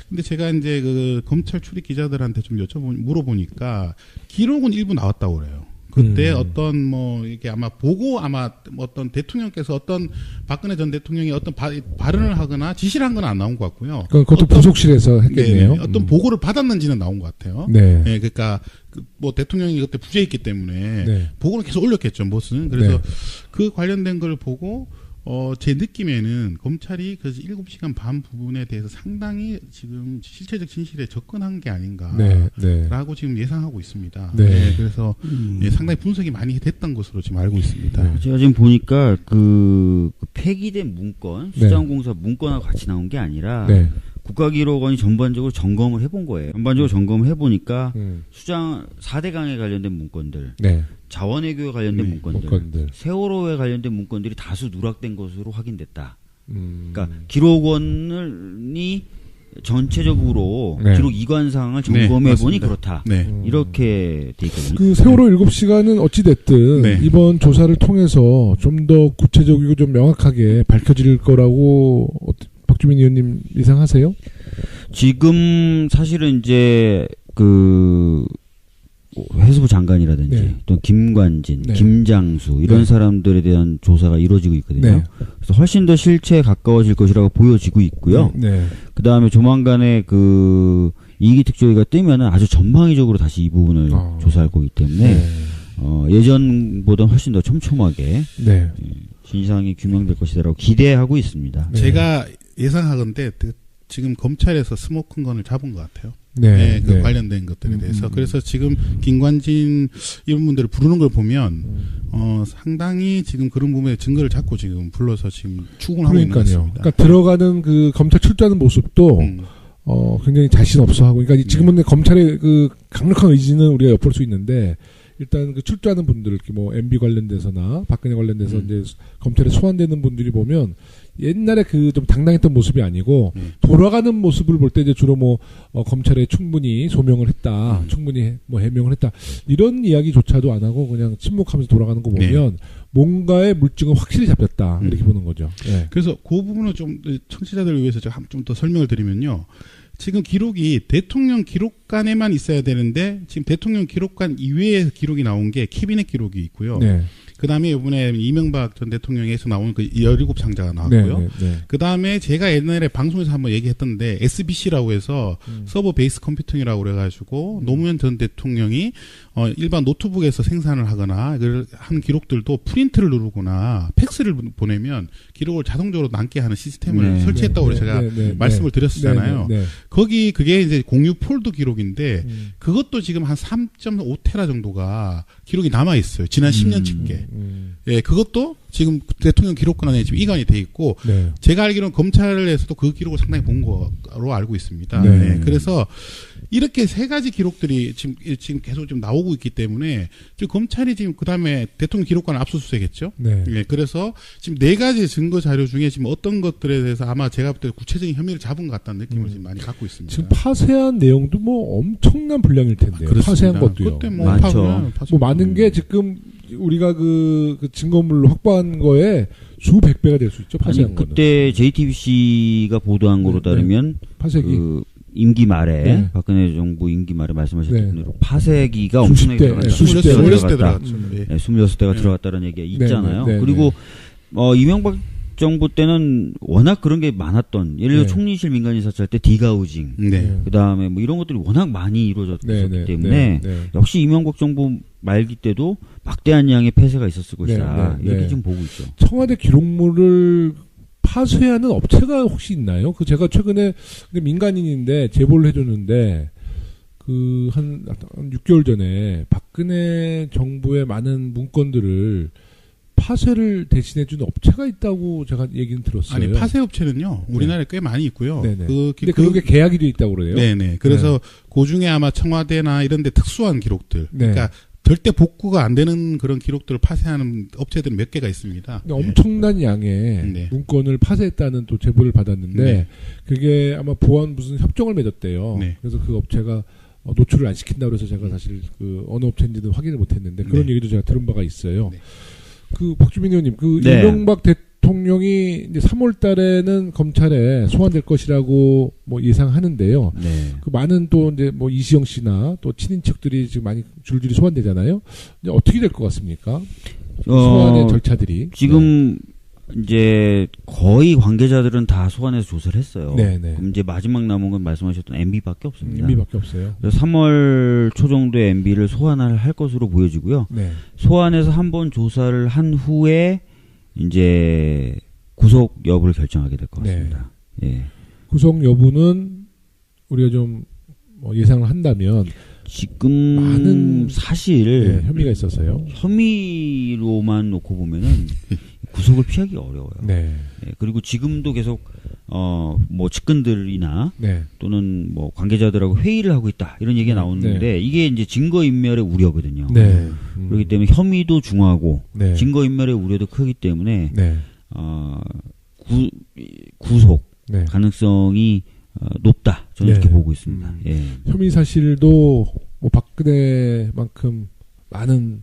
근데 제가 이제 그 검찰 출입 기자들한테 좀 물어보니까 기록은 일부 나왔다고 그래요. 그때 어떤 뭐 이게 아마 보고 아마 어떤 대통령께서 어떤 박근혜 전 대통령이 어떤 발언을 하거나 지시를 한 건 안 나온 것 같고요. 그것도 부속실에서 했겠네요. 어떤 보고를 받았는지는 나온 것 같아요. 네. 네, 그러니까 뭐 대통령이 그때 부재했기 때문에 네. 보고를 계속 올렸겠죠, 무슨. 그래서 네. 그 관련된 걸 보고 제 느낌에는 검찰이 그 7시간 반 부분에 대해서 상당히 지금 실체적 진실에 접근한 게 아닌가라고 네. 네. 지금 예상하고 있습니다. 네. 네, 그래서 상당히 분석이 많이 됐던 것으로 지금 알고 있습니다. 네. 제가 지금 보니까 그 폐기된 문건, 수자원공사 문건하고 같이 나온 게 아니라 네. 국가기록원이 전반적으로 점검을 해본 거예요. 전반적으로 점검을 해보니까 수장 4대 강에 관련된 문건들, 네. 자원외교에 관련된 문건들, 문건들. 세월호에 관련된 문건들이 다수 누락된 것으로 확인됐다. 그러니까 음. 기록원이 전체적으로 네. 기록 이관상을 네, 점검해 보니 맞습니다. 그렇다. 네. 이렇게 돼 있거든요. 그 세월호 7시간은 어찌됐든 네. 이번 조사를 통해서 좀 더 구체적이고 좀 명확하게 밝혀질 거라고 박주민 의원님 예상하세요? 지금 사실은 이제 그 해수부 장관이라든지 네. 또 김관진, 네. 김장수 이런 네. 사람들에 대한 조사가 이루어지고 있거든요. 네. 그래서 훨씬 더 실체에 가까워질 것이라고 보여지고 있고요. 네. 그 다음에 조만간에 그 이기 특조위가 뜨면은 아주 전방위적으로 다시 이 부분을 조사할 거기 때문에 네. 예전보다 훨씬 더 촘촘하게 네. 진상이 규명될 것이다라고 기대하고 있습니다. 네. 제가 예상하건대 지금 검찰에서 스모킹건을 잡은 것 같아요. 네. 네, 그 네. 관련된 것들에 대해서. 그래서 지금 김관진 이런 분들을 부르는 걸 보면 상당히 지금 그런 부분에 증거를 잡고 지금 불러서 지금 추궁을 하고 있는 것 그러니까요. 같습니다. 그러니까 들어가는 그 검찰 출두하는 모습도 굉장히 자신 없어 하고, 그러니까 지금은 검찰의 그 강력한 의지는 우리가 엿볼 수 있는데, 일단 그 출두하는 분들, 뭐 MB 관련돼서나 박근혜 관련돼서 이제 검찰에 소환되는 분들이 보면 옛날에 그 좀 당당했던 모습이 아니고 돌아가는 모습을 볼 때 이제 주로 뭐 검찰에 충분히 소명을 했다, 충분히 뭐 해명을 했다, 이런 이야기조차도 안 하고 그냥 침묵하면서 돌아가는 거 보면 뭔가의 물증은 확실히 잡혔다, 이렇게 보는 거죠. 네. 그래서 그 부분을 좀 청취자들을 위해서 제가 좀 더 설명을 드리면요. 지금 기록이 대통령 기록관에만 있어야 되는데 지금 대통령 기록관 이외에 기록이 나온 게 캐비넷 기록이 있고요. 네. 그 다음에 이번에 이명박 전 대통령에서 나온 그 17상자가 나왔고요. 네, 네, 네. 그 다음에 제가 옛날에 방송에서 한번 얘기했던데 SBC라고 해서 서버 베이스 컴퓨팅이라고 그래가지고 노무현 전 대통령이 일반 노트북에서 생산을 하거나 한 기록들도 프린트를 누르거나 팩스를 보내면 기록을 자동적으로 남게 하는 시스템을 설치했다고 제가 말씀을 드렸었잖아요. 거기 그게 이제 공유 폴더 기록인데 그것도 지금 한 3.5테라 정도가 기록이 남아 있어요. 지난 10년 측에. 예, 그것도 지금 대통령 기록관에 지금 이관이 돼 있고 제가 알기로는 검찰에서도 그 기록을 상당히 본 거로 알고 있습니다. 네, 그래서 이렇게 세 가지 기록들이 지금 계속 좀 나오고 있기 때문에 지금 검찰이 지금 그 다음에 대통령 기록관을 압수수색했죠. 네. 예, 그래서 지금 네 가지 증거 자료 중에 지금 어떤 것들에 대해서 아마 제가 볼 때 구체적인 혐의를 잡은 것 같다는 느낌을 지금 많이 갖고 있습니다. 지금 파쇄한 내용도 뭐 엄청난 분량일 텐데요. 파쇄한 것도요. 그때 뭐 많죠. 뭐 많은 게 지금 우리가 그 증거물로 확보한 거에 수백 배가 될 수 있죠. 파쇄한 아니, 거는. 그때 JTBC가 보도한 거로 따르면 파쇄기. 그 임기 말에 박근혜 정부 임기 말에 말씀하셨던 대로 파쇄기가 엄청나게 들어갔다. 26대 들어갔죠. 26대가 들어갔다는 얘기가 있잖아요. 그리고 이명박 정부 때는 워낙 그런 게 많았던, 예를 들어 총리실 민간인 사찰 때 디가우징, 그 다음에 뭐 이런 것들이 워낙 많이 이루어졌기 때문에 역시 이명박 정부 말기 때도 막대한 양의 폐쇄가 있었을 것이다. 이렇게 지금 보고 있죠. 청와대 기록물을 파쇄하는 업체가 혹시 있나요? 그 제가 최근에 민간인인데 제보를 해줬는데 그 한 6개월 전에 박근혜 정부의 많은 문건들을 파쇄를 대신해주는 업체가 있다고 제가 얘기는 들었어요. 아니, 파쇄 업체는요, 우리나라에 꽤 많이 있고요. 근데 그게 계약이 돼 있다고 그래요? 네네. 그래서 그 중에 아마 청와대나 이런 데 특수한 기록들. 그러니까 절대 복구가 안 되는 그런 기록들을 파쇄하는 업체들은 몇 개가 있습니다. 엄청난 양의 문건을 파쇄했다는 또 제보를 받았는데 그게 아마 보안 무슨 협정을 맺었대요. 그래서 그 업체가 노출을 안 시킨다고 해서 제가 사실 그 어느 업체인지는 확인을 못했는데 그런 얘기도 제가 들은 바가 있어요. 그 박주민 의원님, 그 이명박 대통령이 이제 3월 달에는 검찰에 소환될 것이라고 뭐 예상하는데요. 네. 그 많은 또 이제 뭐 이시영 씨나 또 친인척들이 지금 많이 줄줄이 소환되잖아요. 이제 어떻게 될 것 같습니까? 소환의 절차들이. 지금 이제 거의 관계자들은 다 소환해서 조사를 했어요. 네네. 그럼 이제 마지막 남은 건 말씀하셨던 MB밖에 없습니다. MB밖에 없어요. 그래서 3월 초 정도에 MB를 소환을 할 것으로 보여지고요. 네. 소환해서 한번 조사를 한 후에 이제 구속 여부를 결정하게 될 것 같습니다. 예. 구속 여부는 우리가 좀 뭐 예상을 한다면 지금 많은 사실 혐의가 있어서요. 혐의로만 놓고 보면은 구속을 피하기 어려워요. 네. 예, 그리고 지금도 계속 뭐 측근들이나 네. 또는 뭐 관계자들하고 회의를 하고 있다 이런 얘기가 나오는데 이게 이제 증거 인멸의 우려거든요. 네. 그렇기 때문에 혐의도 중하고 네. 증거 인멸의 우려도 크기 때문에 네. 구속 네. 가능성이 높다. 저는 네. 이렇게 보고 있습니다. 예. 혐의 사실도 뭐 박근혜만큼 많은